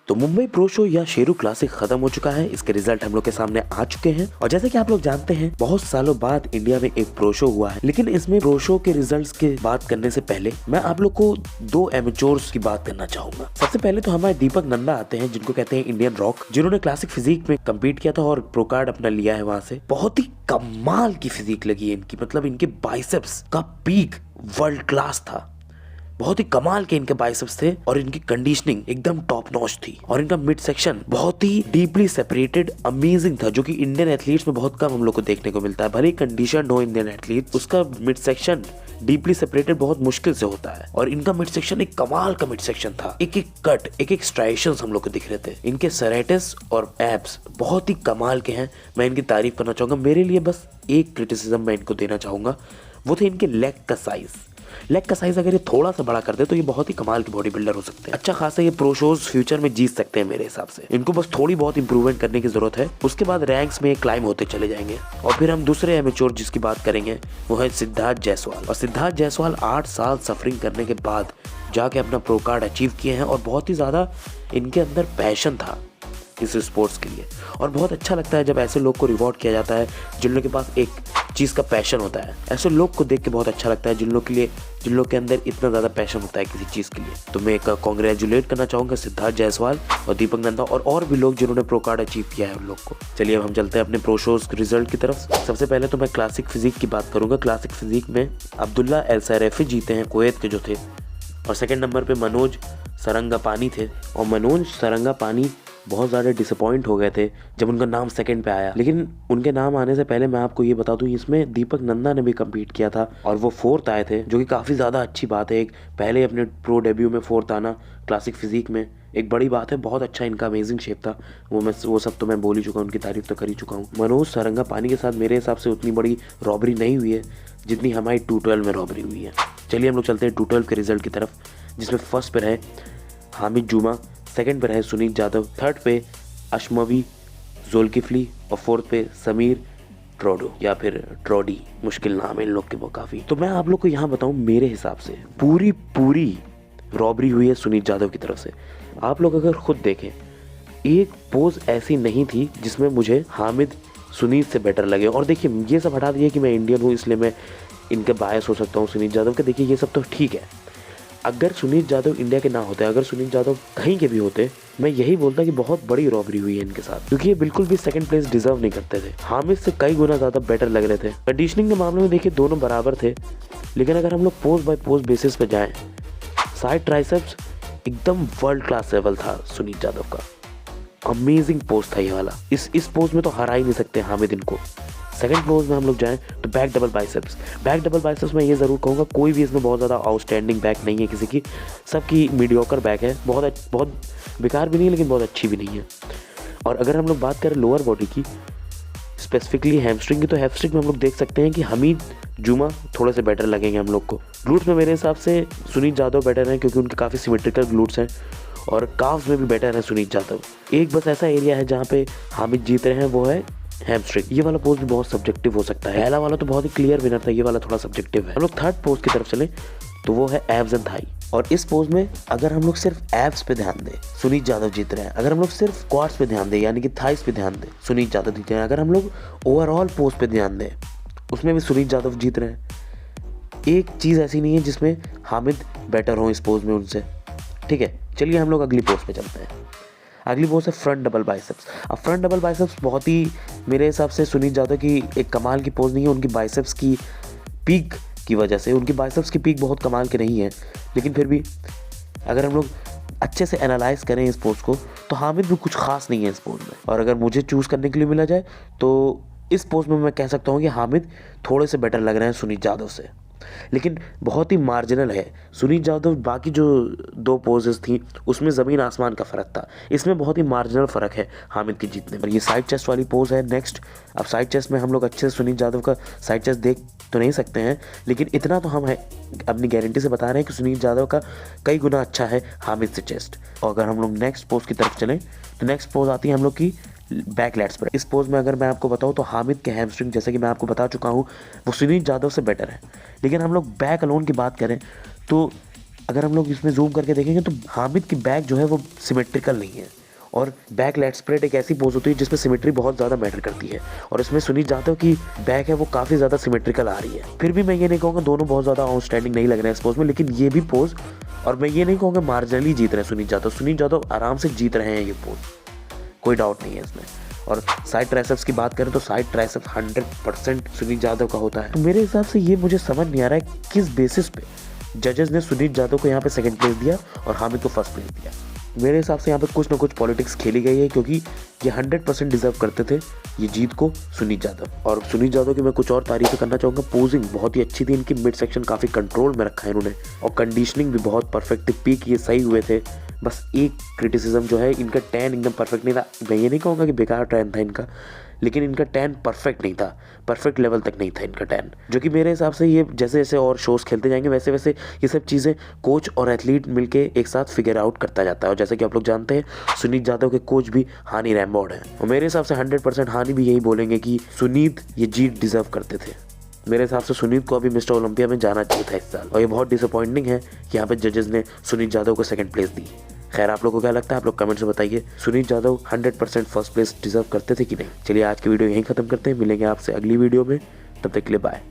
तो Mumbai pro show या Sheru classic खत्म हो चुका है। इसके रिजल्ट हम लोग के सामने आ चुके हैं और जैसे कि आप लोग जानते हैं बहुत सालों बाद इंडिया में एक प्रो शो हुआ है। लेकिन इसमें प्रो शो के रिजल्ट्स के बात करने से पहले मैं आप लोग को दो एमेच्योर्स की बात करना चाहूंगा। सबसे पहले तो हमारे दीपक नंदा आते हैं, जिनको कहते हैं इंडियन रॉक, जिन्होंने क्लासिक फिजिक में कम्पीट किया था और प्रो कार्ड अपना लिया है वहां से। बहुत ही कमाल की फिजिक लगी है इनकी, मतलब इनके बाइसेप्स का पीक वर्ल्ड क्लास था। बहुत ही कमाल के इनके बाइसेप्स थे और इनकी कंडीशनिंग एकदम टॉप नॉच थी और इनका मिड सेक्शन बहुत ही डीपली सेपरेटेड अमेजिंग था, जो कि इंडियन एथलीट्स में बहुत कम हम लोग को देखने को मिलता है। भले ही कंडीशन हो इंडियन एथलीट, उसका मिड सेक्शन डीपली सेपरेटेड बहुत मुश्किल से होता है और इनका मिड सेक्शन एक कमाल का मिड सेक्शन था। एक एक कट, एक एक स्ट्राइशंस हम लोग को दिख रहे थे। इनके सेरेटस और एब्स बहुत ही कमाल के हैं। मैं इनकी तारीफ करना चाहूंगा। मेरे लिए बस एक क्रिटिसिज्म मैं इनको देना चाहूंगा, वो थे इनके लेग का साइज। लेग का साइज अगर ये थोड़ा सा बड़ा कर दे तो ये बहुत ही कमाल के बॉडी बिल्डर हो सकते हैं। अच्छा खासा ये प्रो शोज फ्यूचर में जीत सकते हैं मेरे हिसाब से। इनको बस थोड़ी बहुत इंप्रूवमेंट करने की जरूरत है। उसके बाद रैंक्स में क्लाइम होते चले जाएंगे। और फिर हम दूसरे एमेच्योर जिसकी बात करेंगे वो है सिद्धार्थ जायसवाल। और सिद्धार्थ जायसवाल 8 साल सफरिंग करने के बाद जाके अपना प्रो कार्ड अचीव किए हैं और बहुत ही ज्यादा इनके अंदर पैशन था इस स्पोर्ट्स के लिए। और बहुत अच्छा लगता है जब ऐसे लोग को रिवॉर्ड किया जाता है जिन लोगों के पास एक चीज़ का पैशन होता है। ऐसे लोग को देख के बहुत अच्छा लगता है जिन लोग के अंदर इतना ज़्यादा पैशन होता है किसी चीज़ के लिए। तो मैं एक कॉन्ग्रेचुलेट करना चाहूँगा सिद्धार्थ जायसवाल और दीपक नंदा और भी लोग जिन्होंने प्रो कार्ड अचीव किया है उन लोग को। चलिए अब हम चलते हैं अपने प्रो शोज रिजल्ट की तरफ। सबसे पहले तो मैं क्लासिक फिजिक की बात करूँगा। क्लासिक फिजिक में अब्दुल्ला एल सैरेफी जीते हैं, कुवैत के जो थे। और सेकेंड नंबर पर मनोज सरंगापानी थे। और मनोज सरंगापानी बहुत ज़्यादा डिसअपॉइंट हो गए थे जब उनका नाम सेकंड पे आया। लेकिन उनके नाम आने से पहले मैं आपको ये बता दूं, इसमें दीपक नंदा ने भी कम्पीट किया था और वो 4th आए थे, जो कि काफ़ी ज़्यादा अच्छी बात है। एक पहले अपने प्रो डेब्यू में 4th आना क्लासिक फिजिक में एक बड़ी बात है। बहुत अच्छा इनका अमेजिंग शेप था। वो सब तो मैं बोल ही चुका हूँ, उनकी तारीफ तो कर ही चुका हूँ। मनोज सरंगापानी के साथ मेरे हिसाब से उतनी बड़ी रॉबरी नहीं हुई है जितनी हमारी 212 में रॉबरी हुई है। चलिए हम लोग चलते हैं 212 के रिजल्ट की तरफ, जिसमें फर्स्ट पे रहे हामिद जुमा, सेकंड पे रहे सुनीत यादव, थर्ड पे अशमवी जोल्किफली और फोर्थ पे समीर ट्रोडो या फिर ट्रोडी, मुश्किल नाम है इन लोग के वो काफ़ी। तो मैं आप लोग को यहाँ बताऊँ, मेरे हिसाब से पूरी रॉबरी हुई है सुनीत यादव की तरफ से। आप लोग अगर खुद देखें, एक पोज ऐसी नहीं थी जिसमें मुझे हामिद सुनीत से बेटर लगे। और देखिए ये सब हटा दिए कि मैं इंडियन हूँ इसलिए मैं इनके बायस हो सकता हूँ सुनीत यादव के। देखिए ये सब तो ठीक है, अगर सुनीत यादव इंडिया के ना होते, अगर सुनीत यादव कहीं के भी होते, मैं यही बोलता कि बहुत बड़ी रॉबरी हुई है इनके साथ, क्योंकि ये बिल्कुल भी सेकंड प्लेस डिजर्व नहीं करते थे। हामिद से कई गुना ज़्यादा बेटर लग रहे थे। कंडीशनिंग के मामले में देखिए दोनों बराबर थे, लेकिन अगर हम लोग पोज बाय पोज बेसिस पे जाएं, साइड ट्राइसेप्स एकदम वर्ल्ड क्लास लेवल था सुनीत यादव का। अमेजिंग पोज था ये वाला। इस पोज में तो हरा ही नहीं सकते हामिद इनको। सेकंड पोज में हम लोग जाएं तो बैक डबल बाइसेप्स में ये ज़रूर कहूँगा कोई भी इसमें बहुत ज़्यादा आउटस्टैंडिंग बैक नहीं है किसी की, सबकी मीडियोकर बैक है। बहुत बेकार भी नहीं है लेकिन बहुत अच्छी भी नहीं है। और अगर हम लोग बात करें लोअर बॉडी की, स्पेसिफिकली हैमस्ट्रिंग की, तो हैमस्ट्रिंग में हम लोग देख सकते हैं कि हमीद जुमा थोड़े से बेटर लगेंगे हम लोग को। ग्लूट्स में मेरे हिसाब से सुनीत यादव बेटर हैं क्योंकि उनके काफ़ी सिमेट्रिकल ग्लूट्स हैं। और काफ्स में भी बेटर है सुनीत यादव। एक बस ऐसा एरिया है जहाँ पे हामिद जीत रहे हैं, वो है हैमस्ट्रिंग। ये वाला पोज भी बहुत सब्जेक्टिव हो सकता है। पहला वाला तो बहुत ही क्लियर विनर था, ये वाला थोड़ा सब्जेक्टिव है। हम लोग थर्ड पोज की तरफ चले तो वो है एब्स एंड थाई। और इस पोज में अगर हम लोग सिर्फ एब्स पे ध्यान दें, सुनीत यादव जीत रहे हैं। अगर हम लोग सिर्फ क्वाड्स पे ध्यान दें, यानी कि थाइस पे ध्यान दें, सुनीत यादव जीत रहे हैं। अगर हम लोग ओवरऑल पोज पे ध्यान दें, उसमें भी सुनीत यादव जीत रहे हैं। एक चीज़ ऐसी नहीं है जिसमें हामिद बेटर हो इस पोज में उनसे। ठीक है, चलिए हम लोग अगली पोज पे चलते हैं। अगली पोज है फ्रंट डबल बाइसेप्स। अब फ्रंट डबल बाइसेप्स बहुत ही मेरे हिसाब से सुनीत यादव की एक कमाल की पोज नहीं है। उनकी बाइसेप्स की पीक की वजह से, उनकी बाइसेप्स की पीक बहुत कमाल की नहीं है, लेकिन फिर भी अगर हम लोग अच्छे से एनालाइज करें इस पोज को तो हामिद भी कुछ खास नहीं है इस पोज में। और अगर मुझे चूज़ करने के लिए मिला जाए तो इस पोज में मैं कह सकता हूँ कि हामिद थोड़े से बेटर लग रहे हैं सुनीत यादव से, लेकिन बहुत ही मार्जिनल है। सुनीत यादव बाकी जो 2 पोजेस थी उसमें ज़मीन आसमान का फ़र्क था, इसमें बहुत ही मार्जिनल फ़र्क है हामिद के जीतने पर। ये साइड चेस्ट वाली पोज है नेक्स्ट। अब साइड चेस्ट में हम लोग अच्छे से सुनीत यादव का साइड चेस्ट देख तो नहीं सकते हैं, लेकिन इतना तो हम है अपनी गारंटी से बता रहे हैं कि सुनीत यादव का कई गुना अच्छा है हामिद से चेस्ट। और अगर हम लोग नेक्स्ट पोज की तरफ चलें तो नेक्स्ट पोज आती है हम लोग की बैक लैट्स पर। इस पोज में अगर मैं आपको बताऊं तो हामिद के हैमस्ट्रिंग, जैसे कि मैं आपको बता चुका हूं, वो सुनीत यादव से बेटर है। लेकिन हम लोग बैक अलोन की बात करें तो अगर हम लोग इसमें जूम करके देखेंगे तो हामिद की बैक जो है वो सिमेट्रिकल नहीं है, और बैक लेट स्प्रेड एक ऐसी पोज होती है जिसमें सिमेट्री बहुत ज़्यादा मैटर करती है, और इसमें सुनीत जाधव की बैक है वो काफ़ी ज़्यादा सिमेट्रिकल आ रही है। फिर भी मैं ये नहीं कहूँगा दोनों बहुत ज़्यादा आउटस्टैंडिंग नहीं लग रहे हैं इस पोज में, लेकिन ये भी पोज, और मैं ये नहीं कहूँगा मार्जिनली जीत रहे हैं सुनीत जाधव आराम से जीत रहे हैं ये पोज, कोई डाउट नहीं है इसमें। और साइड ट्राइसेप्स की बात करें तो साइड ट्राइसेप्स 100% सुनीत जाधव का होता है। तो मेरे हिसाब से ये मुझे समझ नहीं आ रहा है किस बेसिस पे जजेस ने सुनीत जाधव को यहाँ पे सेकंड प्लेस दिया और हामिद को फर्स्ट प्लेस दिया। मेरे हिसाब से यहाँ पे कुछ ना कुछ पॉलिटिक्स खेली गई है, क्योंकि ये 100% डिजर्व करते थे ये जीत को सुनीत जाधव। और सुनीत जाधव की मैं कुछ और तारीफें करना चाहूँगा, पोजिंग बहुत ही अच्छी थी इनकी, मिड सेक्शन काफ़ी कंट्रोल में रखा है इन्होंने, और कंडीशनिंग भी बहुत परफेक्ट थी, पीक ये सही हुए थे। बस एक क्रिटिसिज्म जो है इनका टैन एकदम परफेक्ट नहीं था। मैं ये नहीं कहूँगा कि बेकार टैन था इनका, लेकिन इनका टैन परफेक्ट नहीं था, परफेक्ट लेवल तक नहीं था इनका टैन, जो कि मेरे हिसाब से ये जैसे जैसे और शोज़ खेलते जाएंगे वैसे वैसे ये सब चीज़ें कोच और एथलीट मिलके एक साथ फिगर आउट करता जाता है। और जैसे कि आप लोग जानते हैं सुनीत जाधव के कोच भी हानि रैमबॉर्ड हैं, और मेरे हिसाब से 100% हानि भी यही बोलेंगे कि सुनीत ये जीत डिजर्व करते थे। मेरे हिसाब से सुनीत को अभी मिस्टर ओलंपिया में जाना चाहिए था इस साल, और ये बहुत डिसअपॉइंटिंग है कि यहाँ पे जजेस ने सुनीत जाधव को सेकंड प्लेस दी। खैर आप लोगों को क्या लगता है, आप लोग कमेंट्स में बताइए, Sunit Jadhav 100% first place deserve करते थे कि नहीं। चलिए आज की वीडियो यहीं खत्म करते हैं, मिलेंगे आपसे अगली वीडियो में, तब तक के लिए बाय।